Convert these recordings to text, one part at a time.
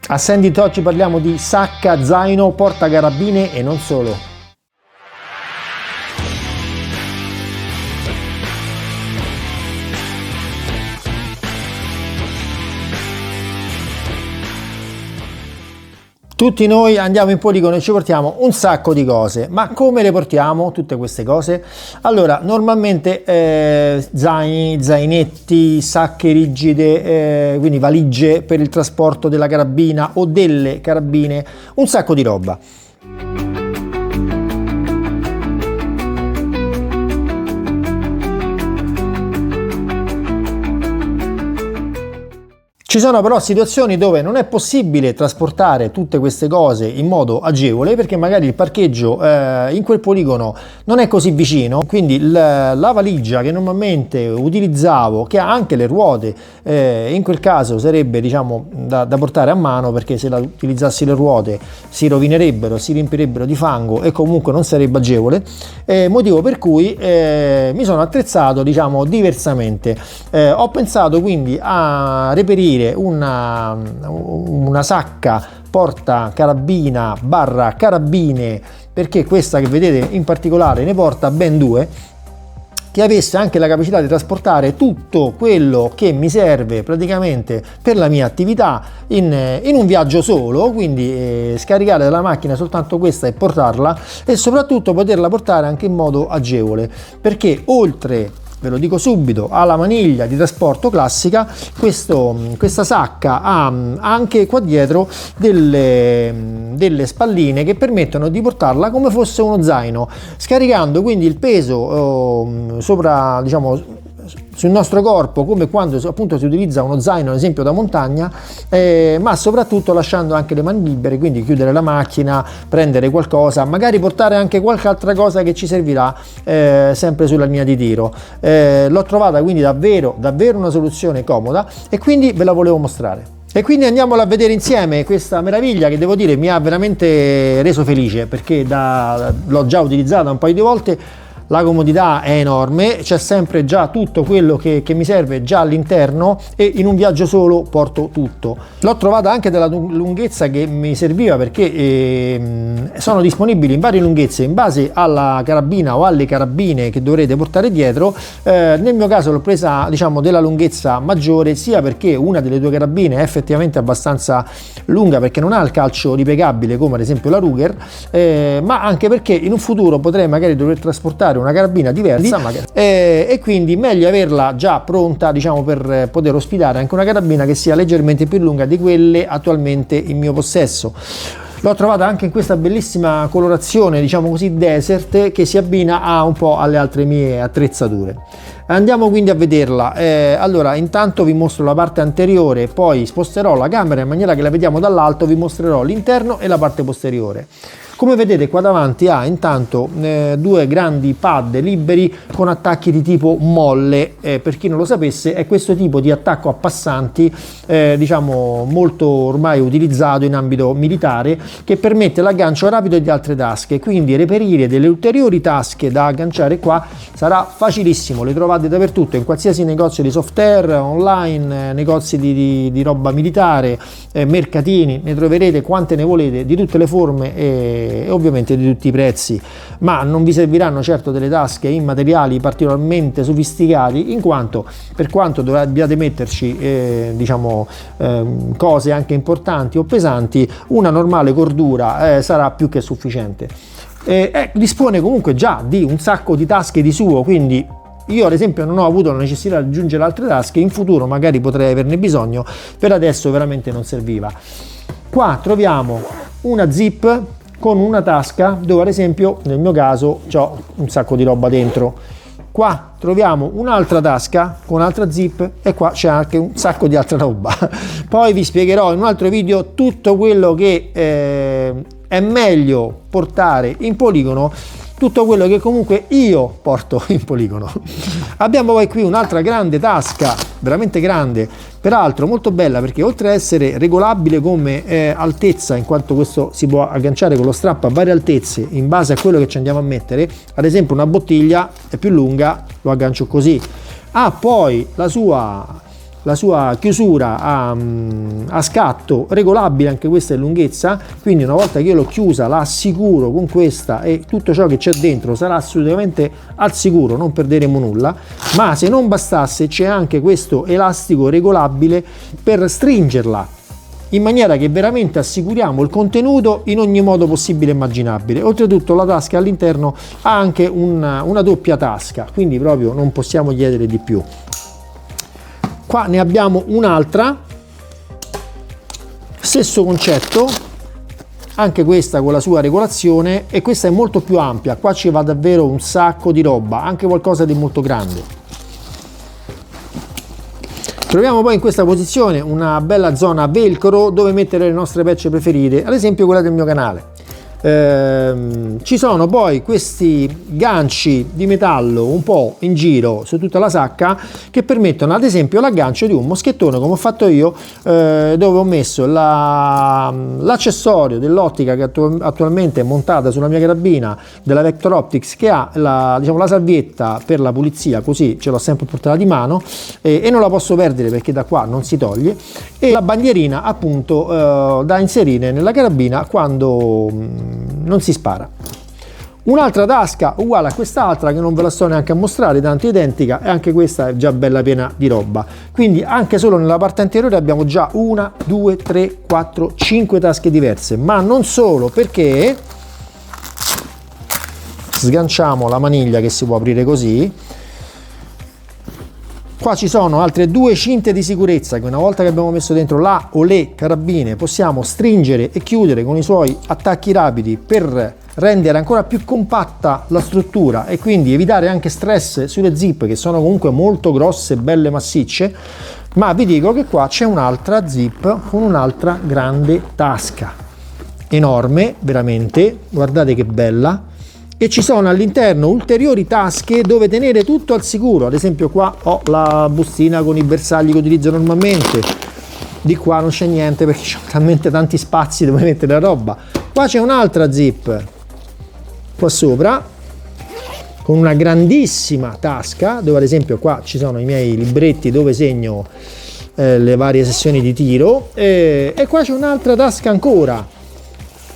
A Sandit oggi parliamo di sacca, zaino, portacarabine e non solo. Tutti noi andiamo in poligono e ci portiamo un sacco di cose, ma come le portiamo tutte queste cose? Allora, normalmente zaini, zainetti, sacche rigide, quindi valigie per il trasporto della carabina o delle carabine, un sacco di roba. Ci sono però situazioni dove non è possibile trasportare tutte queste cose in modo agevole perché magari il parcheggio in quel poligono non è così vicino, quindi la valigia che normalmente utilizzavo, che ha anche le ruote, in quel caso sarebbe diciamo da portare a mano, perché se la utilizzassi le ruote si rovinerebbero, si riempirebbero di fango e comunque non sarebbe agevole, motivo per cui mi sono attrezzato diciamo diversamente. Ho pensato quindi a reperire una sacca porta carabina barra carabine, perché questa che vedete in particolare ne porta ben due, che avesse anche la capacità di trasportare tutto quello che mi serve praticamente per la mia attività in un viaggio solo, quindi scaricare dalla macchina soltanto questa e portarla, e soprattutto poterla portare anche in modo agevole, perché oltre, ve lo dico subito, alla maniglia di trasporto classica, questa sacca ha anche qua dietro delle spalline che permettono di portarla come fosse uno zaino, scaricando quindi il peso sopra, diciamo, sul nostro corpo, come quando appunto si utilizza uno zaino ad esempio da montagna, ma soprattutto lasciando anche le mani libere, quindi chiudere la macchina, prendere qualcosa, magari portare anche qualche altra cosa che ci servirà sempre sulla linea di tiro. L'ho trovata quindi davvero una soluzione comoda e quindi ve la volevo mostrare. E quindi andiamola a vedere insieme questa meraviglia che devo dire mi ha veramente reso felice, perché l'ho già utilizzata un paio di volte. La comodità è enorme, c'è sempre già tutto quello che mi serve già all'interno e in un viaggio solo porto tutto. L'ho trovata anche della lunghezza che mi serviva, perché sono disponibili in varie lunghezze in base alla carabina o alle carabine che dovrete portare dietro. Nel mio caso l'ho presa diciamo della lunghezza maggiore, sia perché una delle due carabine è effettivamente abbastanza lunga, perché non ha il calcio ripiegabile come ad esempio la Ruger, ma anche perché in un futuro potrei magari dover trasportare una carabina diversa, e quindi meglio averla già pronta diciamo per poter ospitare anche una carabina che sia leggermente più lunga di quelle attualmente in mio possesso. L'ho trovata anche in questa bellissima colorazione diciamo così desert, che si abbina a un po' alle altre mie attrezzature. Andiamo quindi a vederla. Allora intanto vi mostro la parte anteriore, poi sposterò la camera in maniera che la vediamo dall'alto, vi mostrerò l'interno e la parte posteriore. Come vedete qua davanti ha intanto due grandi pad liberi con attacchi di tipo molle, per chi non lo sapesse è questo tipo di attacco a passanti diciamo molto ormai utilizzato in ambito militare, che permette l'aggancio rapido di altre tasche, quindi reperire delle ulteriori tasche da agganciare qua sarà facilissimo. Le trovate dappertutto, in qualsiasi negozio di software, online, negozi di roba militare, mercatini, ne troverete quante ne volete, di tutte le forme e ovviamente di tutti i prezzi, ma non vi serviranno certo delle tasche in materiali particolarmente sofisticati, in quanto per quanto dobbiate metterci diciamo cose anche importanti o pesanti, una normale cordura sarà più che sufficiente. Dispone comunque già di un sacco di tasche di suo, quindi io ad esempio non ho avuto la necessità di aggiungere altre tasche, in futuro magari potrei averne bisogno, per adesso veramente non serviva. Qua troviamo una zip con una tasca dove ad esempio nel mio caso ho un sacco di roba dentro. Qua troviamo un'altra tasca con un'altra zip e qua c'è anche un sacco di altra roba. Poi vi spiegherò in un altro video tutto quello che è meglio portare in poligono, tutto quello che comunque io porto in poligono. Abbiamo poi qui un'altra grande tasca, veramente grande, peraltro molto bella, perché oltre a essere regolabile come altezza, in quanto questo si può agganciare con lo strap a varie altezze in base a quello che ci andiamo a mettere, ad esempio una bottiglia è più lunga, lo aggancio così. Ha poi la sua la sua chiusura a scatto regolabile, anche questa è lunghezza, quindi una volta che io l'ho chiusa la assicuro con questa e tutto ciò che c'è dentro sarà assolutamente al sicuro, non perderemo nulla. Ma se non bastasse c'è anche questo elastico regolabile per stringerla, in maniera che veramente assicuriamo il contenuto in ogni modo possibile e immaginabile. Oltretutto la tasca all'interno ha anche una doppia tasca, quindi proprio non possiamo chiedere di più. Qua ne abbiamo un'altra, stesso concetto, anche questa con la sua regolazione, e questa è molto più ampia, qua ci va davvero un sacco di roba, anche qualcosa di molto grande. Troviamo poi in questa posizione una bella zona velcro dove mettere le nostre patch preferite, ad esempio quella del mio canale. Ci sono poi questi ganci di metallo un po' in giro su tutta la sacca che permettono ad esempio l'aggancio di un moschettone, come ho fatto io, dove ho messo l'accessorio dell'ottica che attualmente è montata sulla mia carabina della Vector Optics, che ha la salvietta per la pulizia, così ce l'ho sempre portata di mano e non la posso perdere perché da qua non si toglie, e la bandierina appunto da inserire nella carabina quando non si spara. Un'altra tasca uguale a quest'altra che non ve la sto neanche a mostrare, tanto identica, e anche questa è già bella piena di roba. Quindi anche solo nella parte anteriore abbiamo già 1, 2, 3, 4, 5 tasche diverse, ma non solo, perché sganciamo la maniglia che si può aprire così. Qua ci sono altre 2 cinte di sicurezza che una volta che abbiamo messo dentro la o le carabine possiamo stringere e chiudere con i suoi attacchi rapidi per rendere ancora più compatta la struttura e quindi evitare anche stress sulle zip, che sono comunque molto grosse, belle, massicce. Ma vi dico che qua c'è un'altra zip con un'altra grande tasca, enorme veramente, guardate che bella. E ci sono all'interno ulteriori tasche dove tenere tutto al sicuro. Ad esempio qua ho la bustina con i bersagli che utilizzo normalmente, di qua non c'è niente perché c'ho talmente tanti spazi dove mettere la roba. Qua c'è un'altra zip qua sopra con una grandissima tasca dove ad esempio qua ci sono i miei libretti dove segno le varie sessioni di tiro, e qua c'è un'altra tasca ancora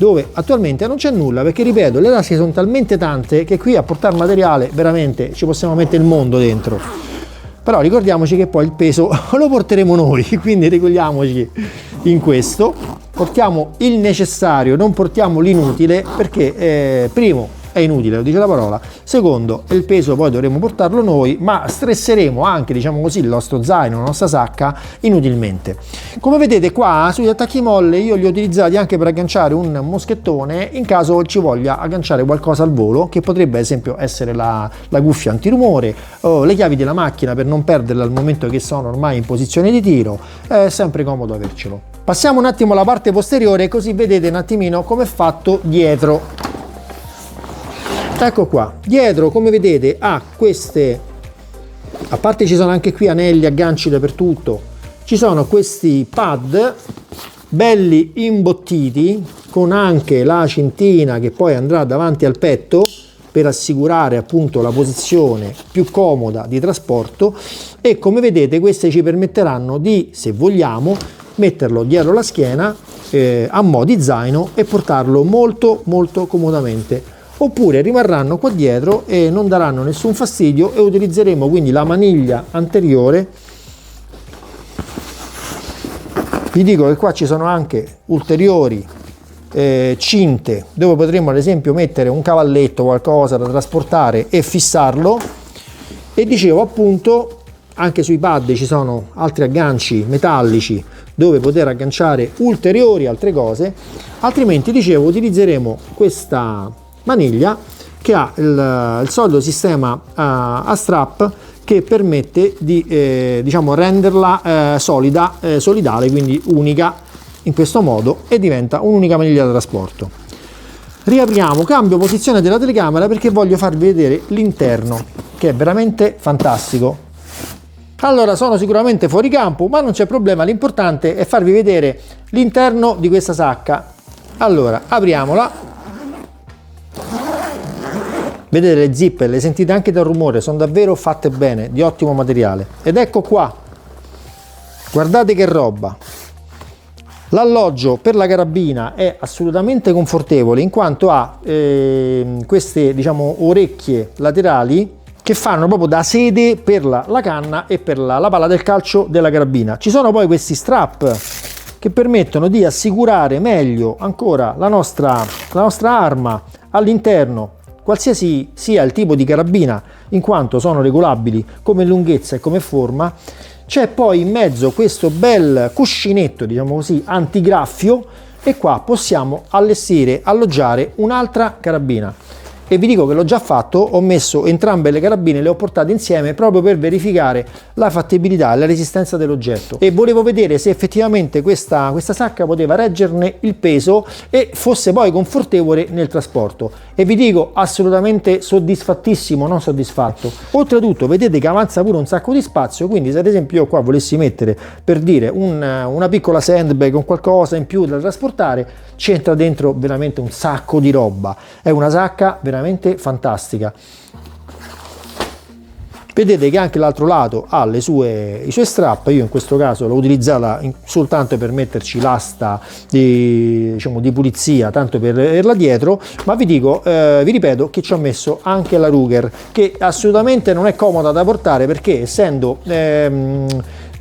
dove attualmente non c'è nulla, perché ripeto, le tasche sono talmente tante che qui a portare materiale veramente ci possiamo mettere il mondo dentro. Però ricordiamoci che poi il peso lo porteremo noi, quindi ricordiamoci in questo, portiamo il necessario, non portiamo l'inutile, perché primo è inutile, lo dice la parola, secondo il peso poi dovremo portarlo noi, ma stresseremo anche, diciamo così, il nostro zaino, la nostra sacca inutilmente. Come vedete qua sugli attacchi molle io li ho utilizzati anche per agganciare un moschettone in caso ci voglia agganciare qualcosa al volo, che potrebbe ad esempio essere la cuffia antirumore o le chiavi della macchina per non perderle al momento che sono ormai in posizione di tiro. È sempre comodo avercelo. Passiamo un attimo alla parte posteriore così vedete un attimino come è fatto dietro. Ecco qua, dietro come vedete ha queste, a parte ci sono anche qui anelli, agganci dappertutto, ci sono questi pad belli imbottiti con anche la cintina che poi andrà davanti al petto per assicurare appunto la posizione più comoda di trasporto, e come vedete queste ci permetteranno di, se vogliamo, metterlo dietro la schiena a mo' di zaino e portarlo molto molto comodamente. Oppure rimarranno qua dietro e non daranno nessun fastidio e utilizzeremo quindi la maniglia anteriore. Vi dico che qua ci sono anche ulteriori cinte dove potremo ad esempio mettere un cavalletto, qualcosa da trasportare e fissarlo, e dicevo appunto anche sui pad ci sono altri agganci metallici dove poter agganciare ulteriori altre cose. Altrimenti dicevo utilizzeremo questa maniglia che ha il solito sistema a strap che permette di diciamo renderla solidale, quindi unica in questo modo, e diventa un'unica maniglia da trasporto. Riapriamo, cambio posizione della telecamera perché voglio farvi vedere l'interno che è veramente fantastico. Allora, sono sicuramente fuori campo, ma non c'è problema, l'importante è farvi vedere l'interno di questa sacca. Allora, apriamola. Vedete le zip, le sentite anche dal rumore, sono davvero fatte bene, di ottimo materiale. Ed ecco qua, Guardate che roba! L'alloggio per la carabina è assolutamente confortevole, in quanto ha queste, diciamo, orecchie laterali che fanno proprio da sede per la canna e per la palla del calcio della carabina. Ci sono poi questi strap che permettono di assicurare meglio ancora la nostra arma all'interno, qualsiasi sia il tipo di carabina, in quanto sono regolabili come lunghezza e come forma. C'è poi in mezzo questo bel cuscinetto, diciamo così, antigraffio, e qua possiamo alloggiare un'altra carabina. E vi dico che l'ho già fatto, ho messo entrambe le carabine, le ho portate insieme proprio per verificare la fattibilità e la resistenza dell'oggetto, e volevo vedere se effettivamente questa sacca poteva reggerne il peso e fosse poi confortevole nel trasporto, e vi dico assolutamente soddisfattissimo, non soddisfatto. Oltretutto vedete che avanza pure un sacco di spazio, quindi se ad esempio io qua volessi mettere, per dire, una piccola sandbag con qualcosa in più da trasportare, c'entra dentro veramente un sacco di roba. È una sacca veramente fantastica. Vedete che anche l'altro lato ha i suoi strap. Io in questo caso l'ho utilizzata soltanto per metterci l'asta di pulizia, tanto per averla dietro, ma vi dico, vi ripeto che ci ho messo anche la Ruger, che assolutamente non è comoda da portare, perché essendo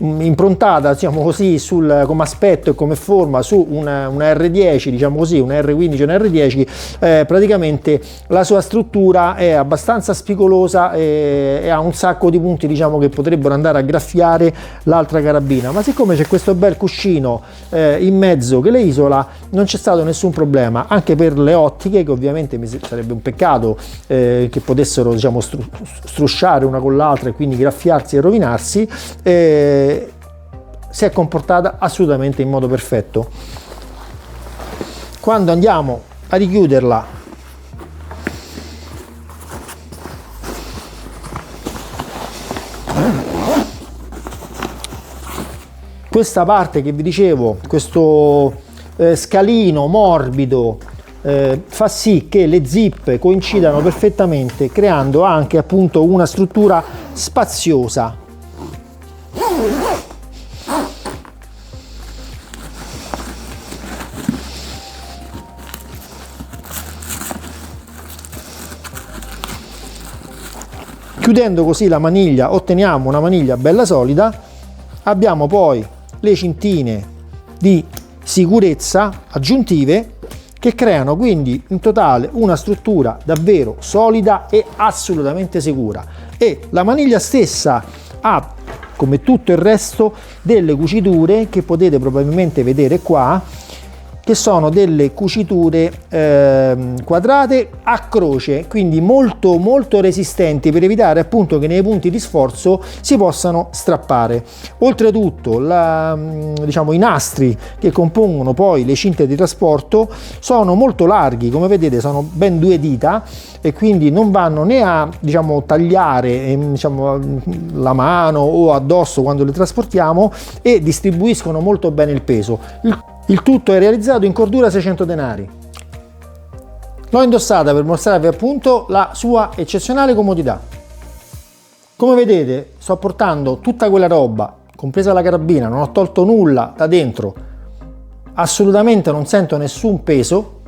improntata, diciamo così, come aspetto e come forma su una R10, diciamo così, una R15 e una R10, praticamente la sua struttura è abbastanza spigolosa e ha un sacco di punti, diciamo, che potrebbero andare a graffiare l'altra carabina, ma siccome c'è questo bel cuscino in mezzo che le isola, non c'è stato nessun problema, anche per le ottiche, che ovviamente sarebbe un peccato che potessero, diciamo, strusciare una con l'altra e quindi graffiarsi e rovinarsi. Si è comportata assolutamente in modo perfetto. Quando andiamo a richiuderla, questa parte che vi dicevo, questo scalino morbido, fa sì che le zip coincidano perfettamente, creando anche appunto una struttura spaziosa. Chiudendo così la maniglia otteniamo una maniglia bella solida. Abbiamo poi le cintine di sicurezza aggiuntive che creano quindi in totale una struttura davvero solida e assolutamente sicura. E la maniglia stessa ha, come tutto il resto, delle cuciture che potete probabilmente vedere qua, che sono delle cuciture quadrate a croce, quindi molto molto resistenti, per evitare appunto che nei punti di sforzo si possano strappare. Oltretutto diciamo, i nastri che compongono poi le cinte di trasporto sono molto larghi, come vedete sono ben 2 dita, e quindi non vanno né a, diciamo, tagliare diciamo, la mano o addosso quando le trasportiamo, e distribuiscono molto bene il peso. Il tutto è realizzato in cordura 600 denari. L'ho indossata per mostrarvi appunto la sua eccezionale comodità. Come vedete sto portando tutta quella roba, compresa la carabina, non ho tolto nulla da dentro, assolutamente non sento nessun peso.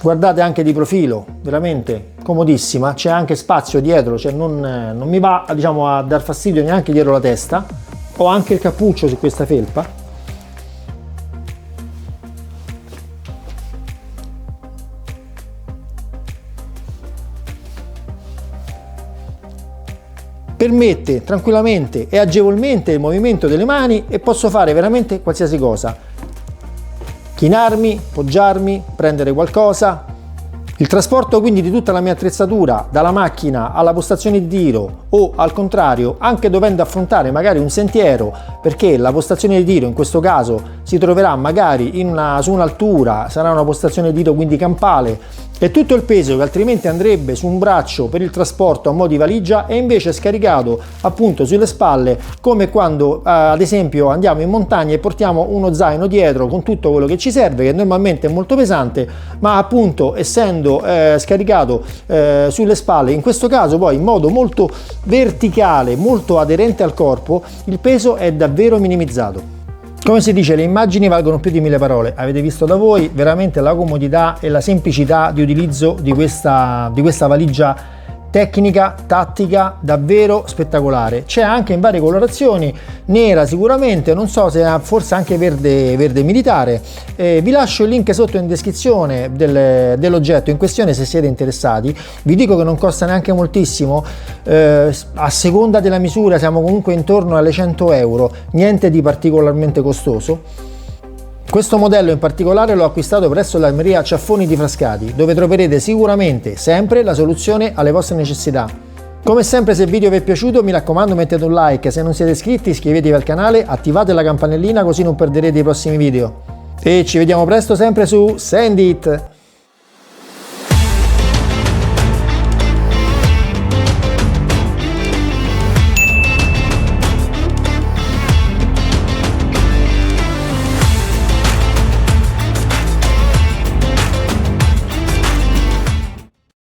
Guardate anche di profilo, veramente comodissima, c'è anche spazio dietro, cioè non mi va, diciamo, a dar fastidio neanche dietro la testa. Ho anche il cappuccio su questa felpa. Permette tranquillamente e agevolmente il movimento delle mani, e posso fare veramente qualsiasi cosa. Chinarmi, poggiarmi, prendere qualcosa. Il trasporto quindi di tutta la mia attrezzatura, dalla macchina alla postazione di tiro, o al contrario anche dovendo affrontare magari un sentiero, perché la postazione di tiro in questo caso si troverà magari su un'altura, sarà una postazione dito quindi campale, e tutto il peso che altrimenti andrebbe su un braccio per il trasporto a mo' di valigia è invece scaricato appunto sulle spalle, come quando ad esempio andiamo in montagna e portiamo uno zaino dietro con tutto quello che ci serve, che normalmente è molto pesante, ma appunto essendo scaricato sulle spalle, in questo caso poi in modo molto verticale, molto aderente al corpo, il peso è davvero minimizzato. Come si dice, le immagini valgono più di 1000 parole. Avete visto da voi veramente la comodità e la semplicità di utilizzo di questa valigia tecnica, tattica, davvero spettacolare. C'è anche in varie colorazioni, nera sicuramente, non so se forse anche verde militare. Vi lascio il link sotto in descrizione dell'oggetto in questione se siete interessati. Vi dico che non costa neanche moltissimo, a seconda della misura siamo comunque intorno alle 100 euro, niente di particolarmente costoso. Questo modello in particolare l'ho acquistato presso l'Armeria Ciaffoni di Frascati, dove troverete sicuramente sempre la soluzione alle vostre necessità. Come sempre, se il video vi è piaciuto, mi raccomando mettete un like, se non siete iscritti iscrivetevi al canale, attivate la campanellina così non perderete i prossimi video. E ci vediamo presto sempre su Send It!